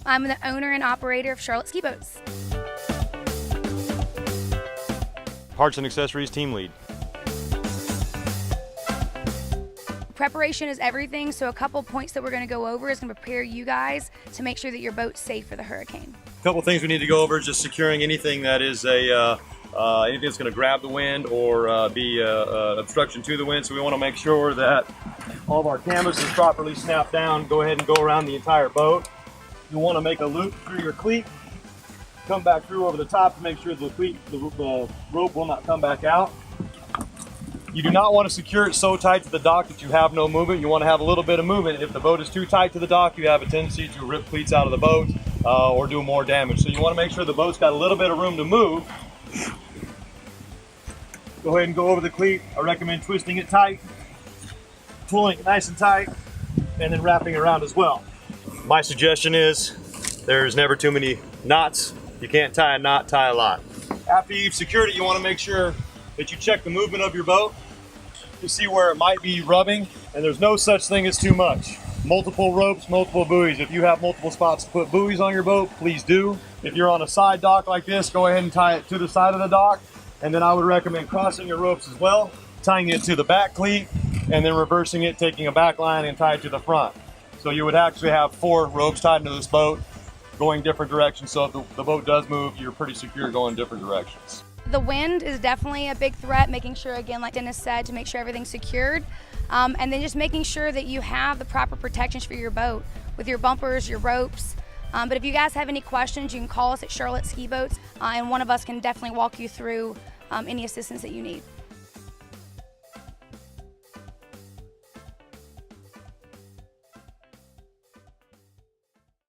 I'm the owner and operator of Charlotte Ski Boats. Parts and accessories team lead. Preparation is everything, so a couple points that we're going to go over is going to prepare you guys to make sure that your boat's safe for the hurricane. A couple things we need to go over is just securing anything that is anything that's going to grab the wind or be obstruction to the wind. So we want to make sure that all of our canvas is properly snapped down. Go ahead and go around the entire boat. You'll want to make a loop through your cleat, come back through over the top to make sure the rope will not come back out. You do not want to secure it so tight to the dock that you have no movement. You want to have a little bit of movement. If the boat is too tight to the dock, you have a tendency to rip cleats out of the boat or do more damage. So you want to make sure the boat's got a little bit of room to move. Go ahead and go over the cleat. I recommend twisting it tight, pulling it nice and tight, and then wrapping it around as well. My suggestion is there's never too many knots. You can't tie a knot, tie a lot. After you've secured it, you want to make sure that you check the movement of your boat to see where it might be rubbing, and there's no such thing as too much. Multiple ropes, multiple buoys. If you have multiple spots to put buoys on your boat, please do. If you're on a side dock like this, go ahead and tie it to the side of the dock, and then I would recommend crossing your ropes as well, tying it to the back cleat, and then reversing it, taking a back line and tie it to the front. So you would actually have 4 ropes tied into this boat going different directions, so if the boat does move, you're pretty secure going different directions. The wind is definitely a big threat, making sure, again, like Dennis said, to make sure everything's secured. And then just making sure that you have the proper protections for your boat with your bumpers, your ropes. But if you guys have any questions, you can call us at Charlotte Ski Boats, and one of us can definitely walk you through any assistance that you need.